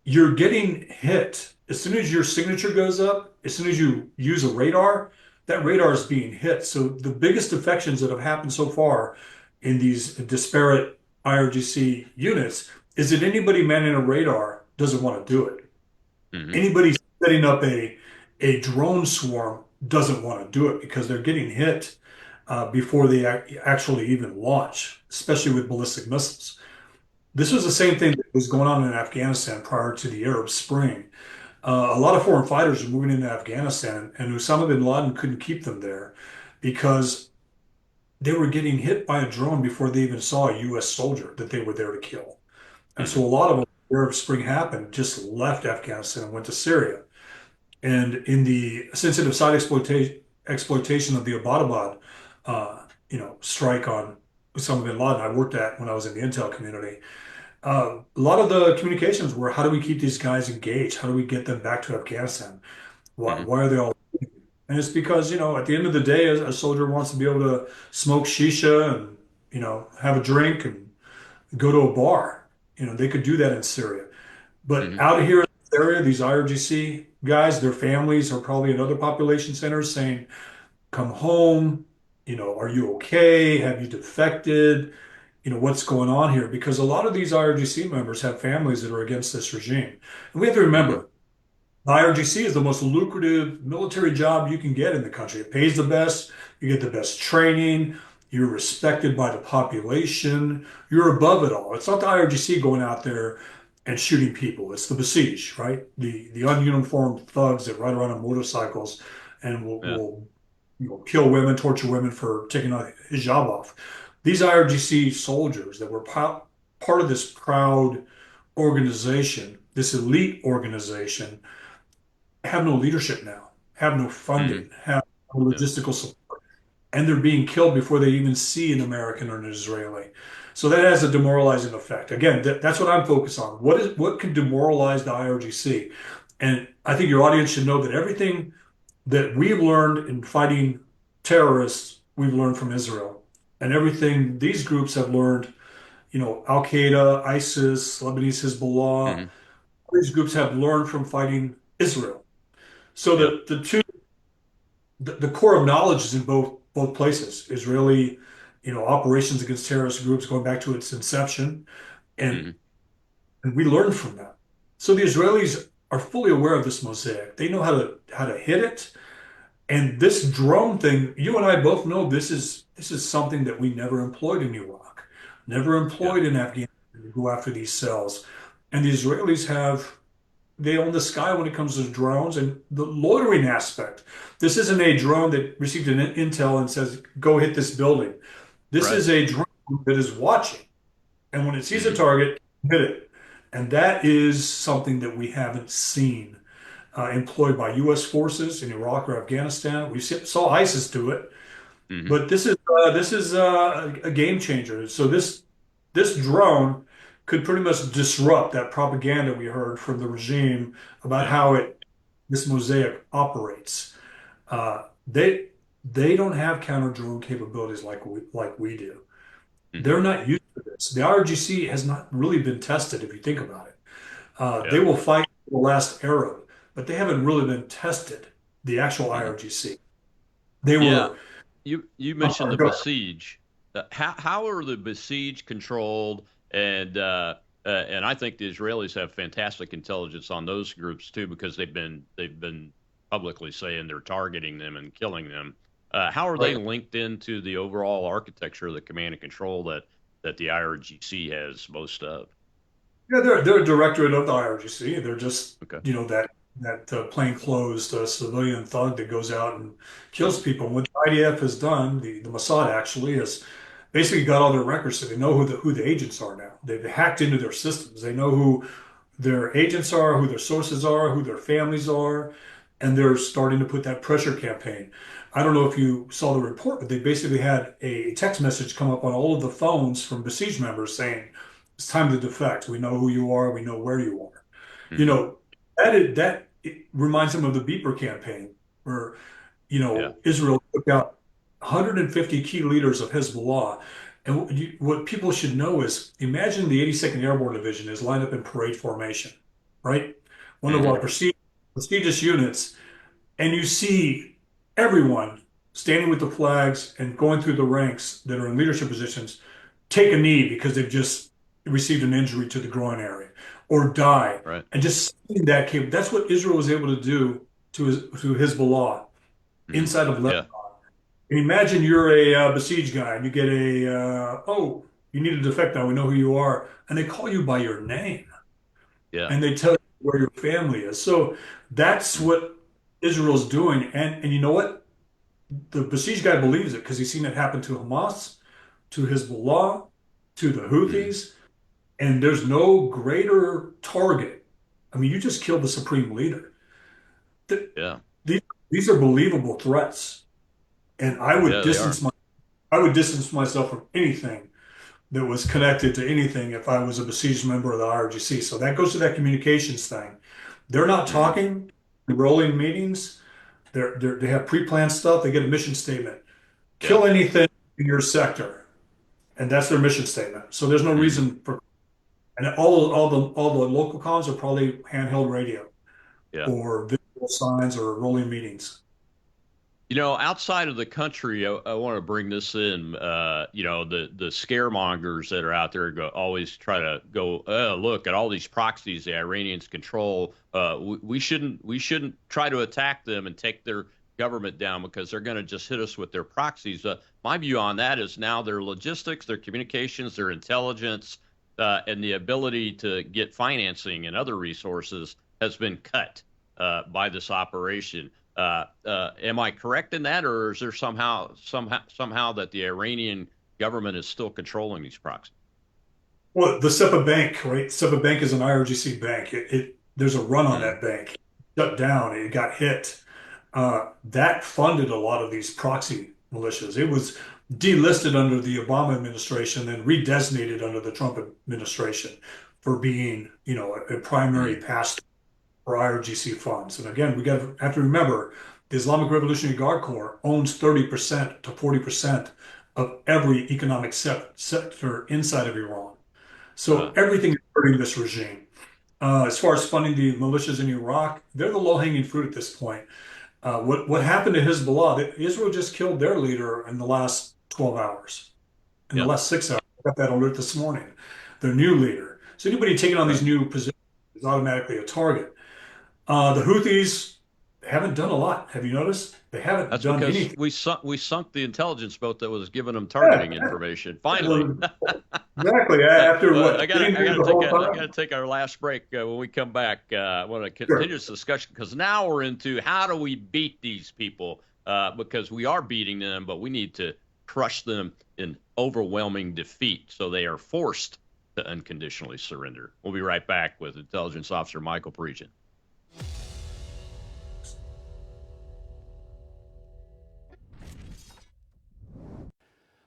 you're getting hit. As soon as your signature goes up, as soon as you use a radar, that radar is being hit. So the biggest defections that have happened so far in these disparate IRGC units is that anybody manning a radar doesn't want to do it. Anybody setting up a drone swarm doesn't want to do it because they're getting hit before they actually even launch, especially with ballistic missiles. This was the same thing that was going on in Afghanistan prior to the Arab Spring. A lot of foreign fighters were moving into Afghanistan, and Osama bin Laden couldn't keep them there because they were getting hit by a drone before they even saw a U.S. soldier that they were there to kill. And so a lot of them, when the Arab Spring happened, just left Afghanistan and went to Syria. And in the sensitive site exploitation of the Abbottabad, strike on Osama bin Laden, I worked at when I was in the intel community. A lot of the communications were, how do we keep these guys engaged? How do we get them back to Afghanistan? Why are they all leaving? And it's because, at the end of the day, a soldier wants to be able to smoke shisha and, have a drink and go to a bar. They could do that in Syria. But out here in this area, these IRGC guys, their families are probably in other population centers saying, come home, are you okay? Have you defected? What's going on here? Because a lot of these IRGC members have families that are against this regime. And we have to remember, the IRGC is the most lucrative military job you can get in the country. It pays the best, you get the best training, you're respected by the population, you're above it all. It's not the IRGC going out there and shooting people. It's the Basij, right? The ununiformed thugs that ride around on motorcycles and will kill women, torture women for taking a hijab off. These IRGC soldiers that were part of this proud organization, this elite organization, have no leadership now, have no funding, have no logistical support, and they're being killed before they even see an American or an Israeli. So that has a demoralizing effect. Again, that's what I'm focused on. What can demoralize the IRGC? And I think your audience should know that everything that we've learned in fighting terrorists, we've learned from Israel. And everything these groups have learned, Al-Qaeda, ISIS, Lebanese Hezbollah, these groups have learned from fighting Israel. So the core of knowledge is in both places. Israeli, operations against terrorist groups going back to its inception, and we learned from that. So the Israelis are fully aware of this Mosaic. They know how to hit it. And this drone thing, you and I both know this is something that we never employed in Iraq, never employed in Afghanistan to go after these cells. And the Israelis they own the sky when it comes to drones and the loitering aspect. This isn't a drone that received an intel and says, go hit this building. This is a drone that is watching. And when it sees a target, hit it. And that is something that we haven't seen employed by U.S. forces in Iraq or Afghanistan. We saw ISIS do it, but this is a game changer. So this drone could pretty much disrupt that propaganda we heard from the regime about how this Mosaic operates. They don't have counter drone capabilities like we do. They're not used to this. The IRGC has not really been tested, if you think about it. They will fight the last Arab, but they haven't really been tested, the actual IRGC. They were. You mentioned the Basij. How are the Basij controlled? And I think the Israelis have fantastic intelligence on those groups too, because they've been publicly saying they're targeting them and killing them. How are they linked into the overall architecture of the command and control that the IRGC has most of? Yeah, they're a directorate of the IRGC. They're just that plainclothes civilian thug that goes out and kills people. And what the IDF has done, the Mossad actually has basically got all their records, so they know who the agents are now. They've hacked into their systems. They know who their agents are, who their sources are, who their families are, and they're starting to put that pressure campaign. I don't know if you saw the report, but they basically had a text message come up on all of the phones from Basij members saying, it's time to defect. We know who you are. We know where you are. You know, that it reminds them of the Beeper campaign where, Israel took out 150 key leaders of Hezbollah. And what people should know is, imagine the 82nd Airborne Division is lined up in parade formation, right? One of our prestigious units, and you see everyone standing with the flags and going through the ranks that are in leadership positions take a knee because they've just received an injury to the groin area or die. Right. And just seeing that came, that's what Israel was able to do to Hezbollah inside of Lebanon. And imagine you're a Basij guy and you get you need to defect now, we know who you are. And they call you by your name. Yeah. And they tell you where your family is. So that's what Israel's doing. And you know what? The Basij guy believes it because he's seen it happen to Hamas, to Hezbollah, to the Houthis. And there's no greater target. I mean, you just killed the supreme leader. These are believable threats. And I would distance myself from anything that was connected to anything if I was a Basij member of the IRGC. So that goes to that communications thing. They're not talking, rolling meetings. They have pre-planned stuff. They get a mission statement. Kill anything in your sector. And that's their mission statement. So there's no reason for, and all the local comms are probably handheld radio or visual signs or rolling meetings. Outside of the country, I want to bring this in. The scaremongers that are out there always try to go, look at all these proxies the Iranians control. We shouldn't try to attack them and take their government down because they're going to just hit us with their proxies. My view on that is now their logistics, their communications, their intelligence, and the ability to get financing and other resources has been cut by this operation. Am I correct in that, or is there somehow that the Iranian government is still controlling these proxies? Well, the SEPA Bank, right? SEPA Bank is an IRGC bank. There's a run on that bank. Shut down. It got hit. That funded a lot of these proxy militias. It was delisted under the Obama administration and redesignated under the Trump administration for being, a primary pass for IRGC funds. And again, we have to remember the Islamic Revolutionary Guard Corps owns 30% to 40% of every economic sector inside of Iran. So everything is hurting this regime. As far as funding the militias in Iraq, they're the low-hanging fruit at this point. What happened to Hezbollah? Israel just killed their leader in the last 12 hours. In the last 6 hours, I got that alert this morning. Their new leader. So anybody taking on these new positions is automatically a target. The Houthis haven't done a lot. Have you noticed? They haven't That's done because anything. we sunk the intelligence boat that was giving them Yeah, targeting information. Finally. exactly. After Well, what? Sitting there the whole I time? gotta take our last break. When we come back, I want to Sure. continue this discussion because now we're into how do we beat these people? Because we are beating them, but we need to crush them in overwhelming defeat, so they are forced to unconditionally surrender. We'll be right back with Intelligence Officer Michael Pregent.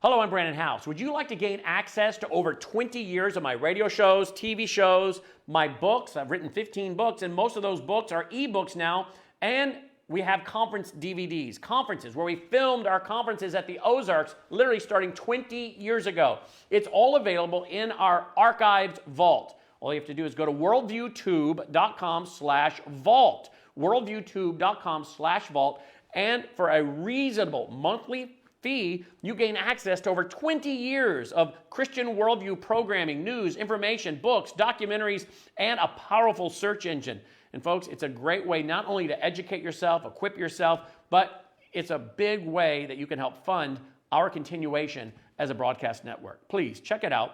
Hello, I'm Brandon House. Would you like to gain access to over 20 years of my radio shows, TV shows, my books? I've written 15 books, and most of those books are ebooks now. And we have conference DVDs, conferences where we filmed our conferences at the Ozarks, literally starting 20 years ago. It's all available in our archived vault. All you have to do is go to worldviewtube.com/vault, worldviewtube.com/vault, and for a reasonable monthly fee, you gain access to over 20 years of Christian worldview programming, news, information, books, documentaries, and a powerful search engine. And folks, it's a great way not only to educate yourself, equip yourself, but it's a big way that you can help fund our continuation as a broadcast network. Please check it out.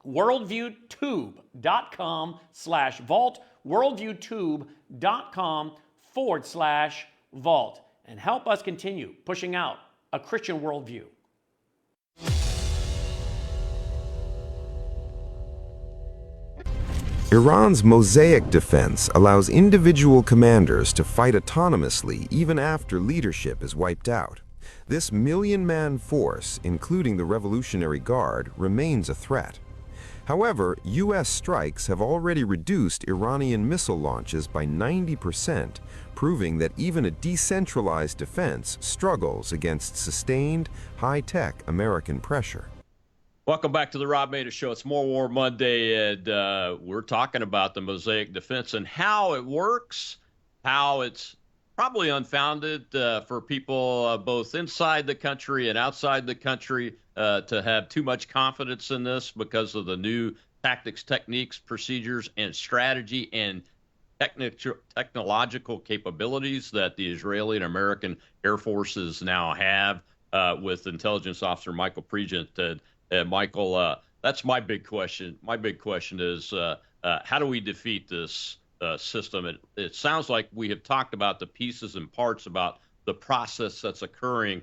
worldviewtube.com/vault, worldviewtube.com/vault, and help us continue pushing out a Christian worldview. Iran's Mosaic Defense allows individual commanders to fight autonomously even after leadership is wiped out. This million-man force, including the Revolutionary Guard, remains a threat. However, U.S. strikes have already reduced Iranian missile launches by 90%, proving that even a decentralized defense struggles against sustained, high-tech American pressure. Welcome back to the Rob Maness Show. It's More War Monday, and we're talking about the Mosaic Defense and how it works, how it's probably unfounded for people both inside the country and outside the country to have too much confidence in this because of the new tactics, techniques, procedures, and strategy and technological capabilities that the Israeli and American Air Forces now have with Intelligence Officer Michael Pregent. Michael, that's my big question. My big question is, how do we defeat this system? It sounds like we have talked about the pieces and parts about the process that's occurring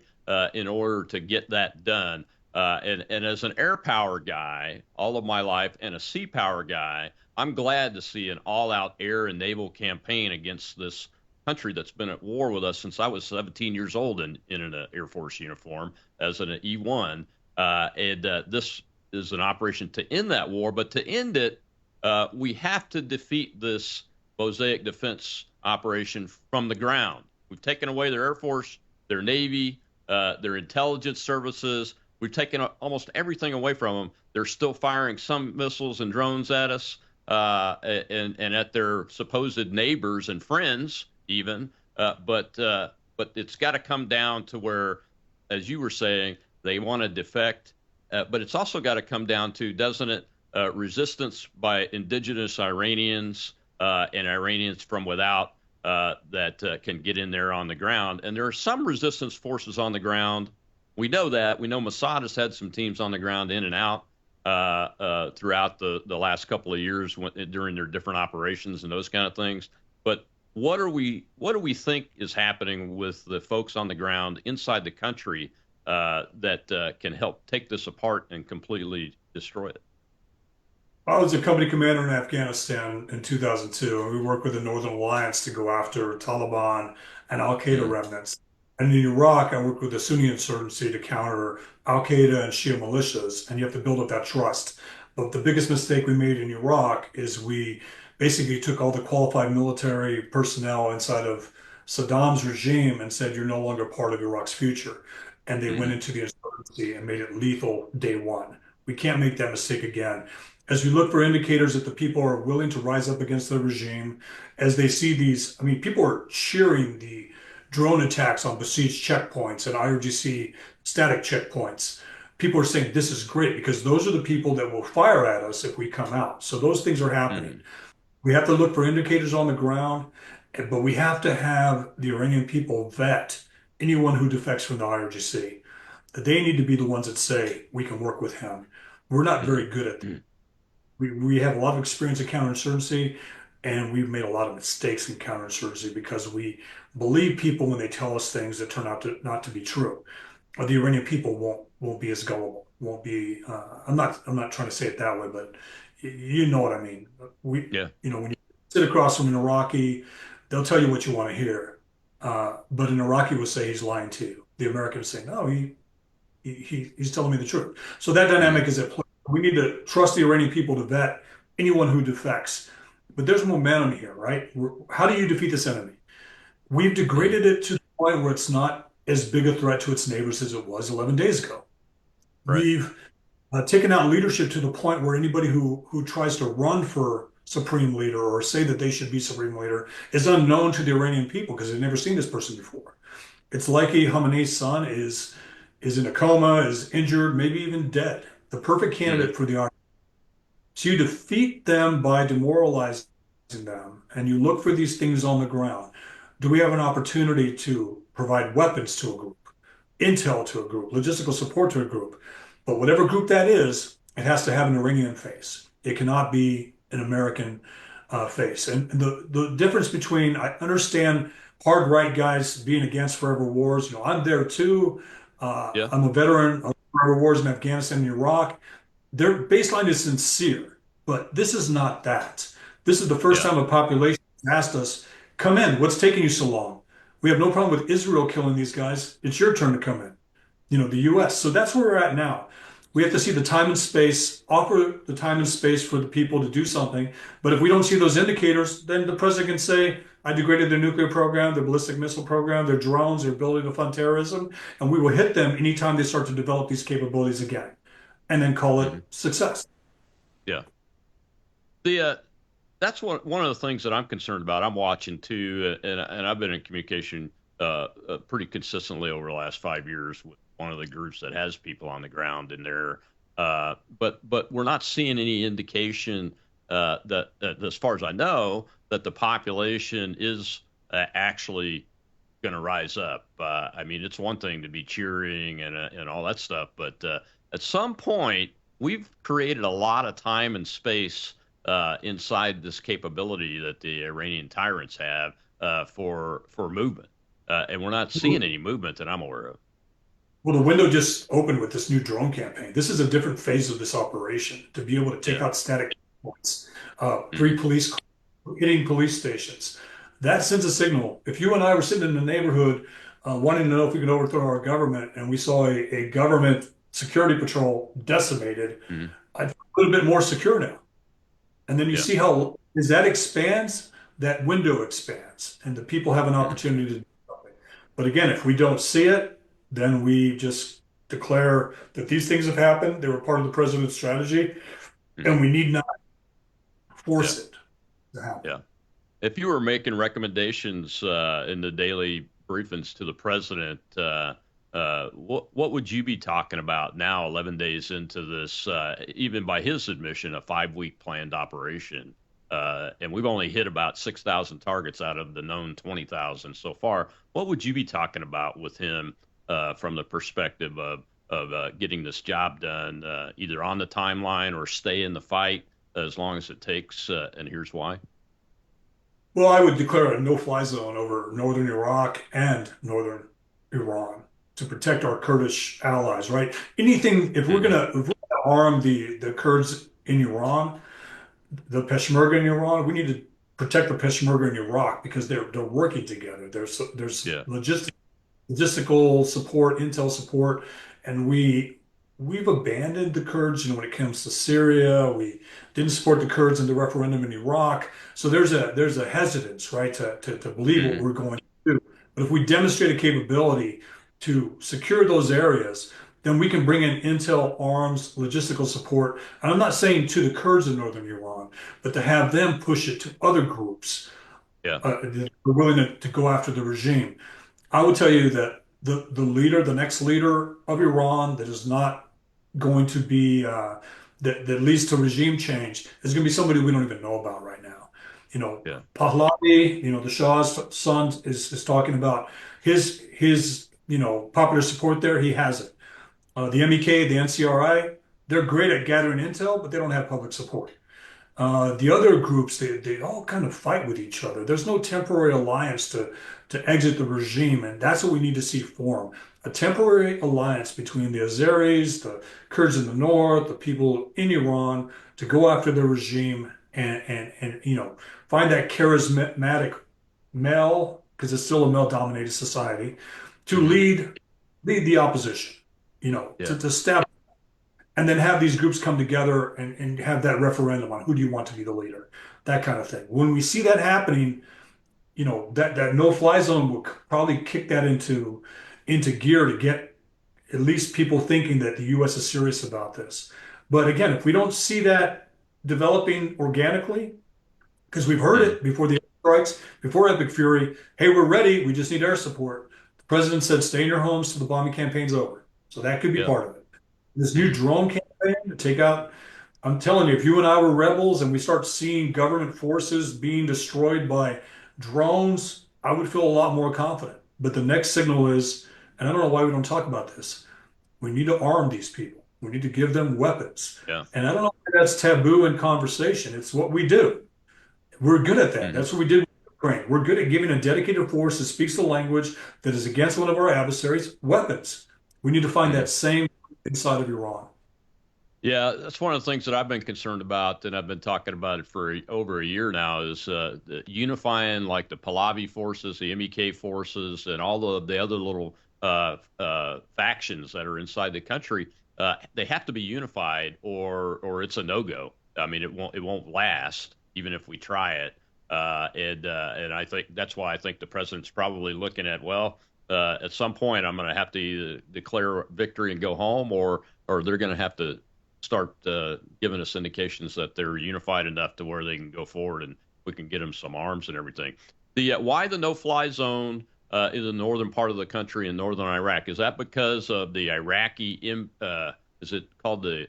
in order to get that done. And as an air power guy all of my life and a sea power guy, I'm glad to see an all-out air and naval campaign against this country that's been at war with us since I was 17 years old in an Air Force uniform as an E-1. This is an operation to end that war, but to end it, we have to defeat this Mosaic Defense operation from the ground. We've taken away their Air Force, their Navy, their intelligence services. We've taken almost everything away from them. They're still firing some missiles and drones at us and at their supposed neighbors and friends even. But it's got to come down to where, as you were saying, they want to defect, but it's also got to come down to, doesn't it, resistance by indigenous Iranians and Iranians from without that can get in there on the ground. And there are some resistance forces on the ground. We know that. We know Mossad has had some teams on the ground in and out throughout the last couple of years during their different operations and those kind of things. But what do we think is happening with the folks on the ground inside the country that can help take this apart and completely destroy it? I was a company commander in Afghanistan in 2002, and we worked with the Northern Alliance to go after Taliban and Al-Qaeda remnants. And in Iraq, I worked with the Sunni insurgency to counter Al-Qaeda and Shia militias, and you have to build up that trust. But the biggest mistake we made in Iraq is we basically took all the qualified military personnel inside of Saddam's regime and said, you're no longer part of Iraq's future. And they went into the insurgency and made it lethal day one. We can't make that mistake again. As we look for indicators that the people are willing to rise up against the regime, as they see these, I mean, people are cheering the drone attacks on Basij checkpoints and IRGC static checkpoints. People are saying this is great because those are the people that will fire at us if we come out. So those things are happening. We have to look for indicators on the ground. but we have to have the Iranian people vet anyone who defects from the IRGC. They need to be the ones that say, we can work with him. We're not very good at that. We have a lot of experience in counterinsurgency, and we've made a lot of mistakes in counterinsurgency because we believe people when they tell us things that turn out to not to be true. Or the Iranian people won't be as gullible. Won't be. I'm not trying to say it that way, but you know what I mean. When you sit across from an Iraqi, they'll tell you what you want to hear, but an Iraqi will say he's lying to you. The American will say, no, he's telling me the truth. So that dynamic is at play. We need to trust the Iranian people to vet anyone who defects. But there's momentum here, right? How do you defeat this enemy? We've degraded it to the point where it's not as big a threat to its neighbors as it was 11 days ago. Right. We've taken out leadership to the point where anybody who tries to run for supreme leader or say that they should be supreme leader is unknown to the Iranian people because they've never seen this person before. It's likely Khamenei's son is in a coma, is injured, maybe even dead. The perfect candidate for the army. So you defeat them by demoralizing them, and you look for these things on the ground. Do we have an opportunity to provide weapons to a group, intel to a group, logistical support to a group? But whatever group that is, it has to have an Iranian face. It cannot be an American face. And the difference between, I understand hard right guys being against forever wars. I'm there too. I'm a veteran of forever wars in Afghanistan and Iraq. Their baseline is sincere, but this is not that. This is the first time a population has asked us, come in, what's taking you so long? We have no problem with Israel killing these guys. It's your turn to come in, the US. So that's where we're at now. We have to see the time and space, offer the time and space for the people to do something. But if we don't see those indicators, then the president can say, I degraded their nuclear program, their ballistic missile program, their drones, their ability to fund terrorism, and we will hit them anytime they start to develop these capabilities again, and then call it success. Yeah. That's one of the things that I'm concerned about. I'm watching too, and I've been in communication pretty consistently over the last 5 years with one of the groups that has people on the ground in there. But we're not seeing any indication that, as far as I know, that the population is actually going to rise up. I mean, it's one thing to be cheering and all that stuff, but at some point, we've created a lot of time and space inside this capability that the Iranian tyrants have for movement, and we're not seeing any movement that I'm aware of. Well, the window just opened with this new drone campaign. This is a different phase of this operation, to be able to take out static points, police hitting police stations. That sends a signal. If you and I were sitting in the neighborhood wanting to know if we could overthrow our government, and we saw a government security patrol decimated, I'd feel a little bit more secure now. And then you see how, as that expands, that window expands, and the people have an opportunity to do something. But again, if we don't see it, then we just declare that these things have happened. They were part of the president's strategy, and we need not force it to happen. Yeah. If you were making recommendations in the daily briefings to the president, what would you be talking about now, 11 days into this, even by his admission, a 5-week planned operation? And we've only hit about 6,000 targets out of the known 20,000 so far. What would you be talking about with him from the perspective of getting this job done, either on the timeline or stay in the fight as long as it takes? And here's why. Well, I would declare a no-fly zone over northern Iraq and northern Iran to protect our Kurdish allies, right? Anything, if we're gonna arm the Kurds in Iran, the Peshmerga in Iran, we need to protect the Peshmerga in Iraq because they're working together. There's logistical support, intel support, and we've abandoned the Kurds. When it comes to Syria, we didn't support the Kurds in the referendum in Iraq. So there's a hesitance, right, to believe what we're going to do. But if we demonstrate a capability to secure those areas, then we can bring in intel, arms, logistical support. And I'm not saying to the Kurds in northern Iran, but to have them push it to other groups that are willing to go after the regime. I would tell you that the next leader of Iran that is not going to be, that leads to regime change is going to be somebody we don't even know about right now. Yeah. Pahlavi, the Shah's son is talking about his popular support there. He has it. The MEK, the NCRI, they're great at gathering intel, but they don't have public support. The other groups, they all kind of fight with each other. There's no temporary alliance to exit the regime, and that's what we need to see form. A temporary alliance between the Azeris, the Kurds in the north, the people in Iran to go after the regime and find that charismatic male, because it's still a male-dominated society, to lead the opposition, to step and then have these groups come together and have that referendum on who do you want to be the leader, that kind of thing. When we see that happening, that no-fly zone will probably kick that into gear to get at least people thinking that the U.S. is serious about this. But again, if we don't see that developing organically, because we've heard it before the strikes, before Epic Fury, hey, we're ready, we just need air support. The president said, stay in your homes till the bombing campaign's over. So that could be part of it. This new drone campaign to take out, I'm telling you, if you and I were rebels and we start seeing government forces being destroyed by drones, I would feel a lot more confident. But the next signal is, and I don't know why we don't talk about this, we need to arm these people. We need to give them weapons. Yeah. And I don't know if that's taboo in conversation. It's what we do. We're good at that. That's what we did with Ukraine. We're good at giving a dedicated force that speaks the language that is against one of our adversaries weapons. We need to find that same inside of Iran. Yeah, that's one of the things that I've been concerned about, and I've been talking about it for over a year now, is unifying like the Pahlavi forces, the MEK forces, and all the other little factions that are inside the country. They have to be unified, or it's a no-go. I mean, it won't last, even if we try it. And I think that's why I think the president's probably looking at, at some point, I'm going to have to either declare victory and go home, or they're going to have to start giving us indications that they're unified enough to where they can go forward and we can get them some arms and everything. Why the no-fly zone in the northern part of the country in northern Iraq? Is that because of the Iraqi? Is it called the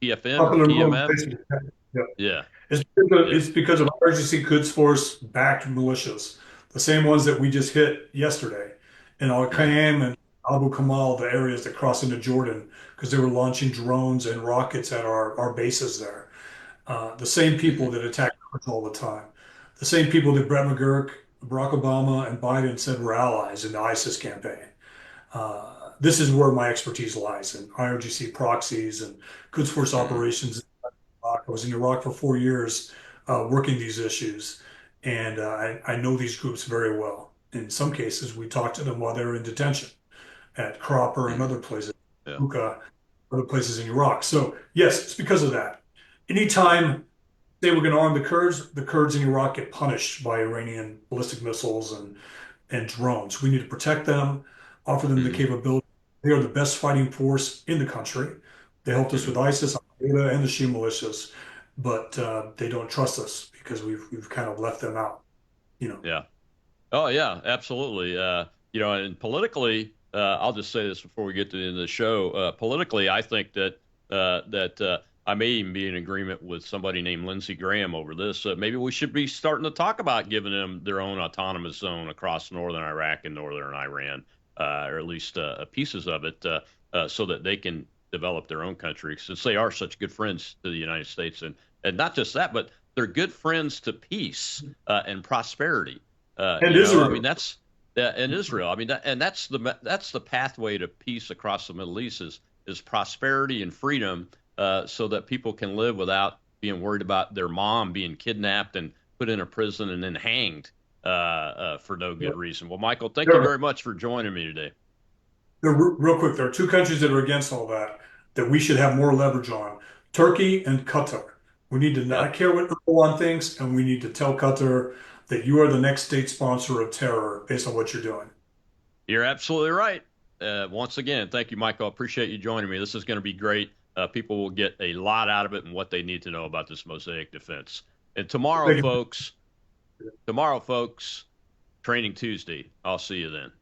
PFM or PMF? Yeah. It's because of IRGC Quds Force-backed militias, the same ones that we just hit yesterday in Al-Qaim and Abu Kamal, the areas that cross into Jordan, because they were launching drones and rockets at our bases there. The same people that attack us all the time. The same people that Brett McGurk, Barack Obama, and Biden said were allies in the ISIS campaign. This is where my expertise lies, in IRGC proxies and Quds Force operations. I was in Iraq for 4 years working these issues, and I know these groups very well. In some cases, we talked to them while they were in detention at Cropper and other places, Hookah, other places in Iraq. So yes, it's because of that. Anytime they were going to arm the Kurds in Iraq get punished by Iranian ballistic missiles and drones. We need to protect them, offer them the capability. They are the best fighting force in the country. They helped us with ISIS, Al-Qaeda, and the Shia militias, but they don't trust us because we've kind of left them out. Yeah. Oh yeah, absolutely. And politically, I'll just say this before we get to the end of the show. Politically, I think that I may even be in agreement with somebody named Lindsey Graham over this. Maybe we should be starting to talk about giving them their own autonomous zone across northern Iraq and northern Iran, or at least pieces of it, so that they can develop their own country, since they are such good friends to the United States. And not just that, but they're good friends to peace and prosperity. And Israel. I mean, that's and Israel. I mean, that's the pathway to peace across the Middle East is prosperity and freedom, so that people can live without being worried about their mom being kidnapped and put in a prison and then hanged for no good reason. Well, Michael, thank you very much for joining me today. Real quick, there are two countries that are against all that we should have more leverage on: Turkey and Qatar. We need to not care what Erdogan thinks, and we need to tell Qatar that you are the next state sponsor of terror based on what you're doing. You're absolutely right. Once again, thank you, Michael. I appreciate you joining me. This is going to be great. People will get a lot out of it and what they need to know about this Mosaic Defense. And tomorrow, folks, Training Tuesday. I'll see you then.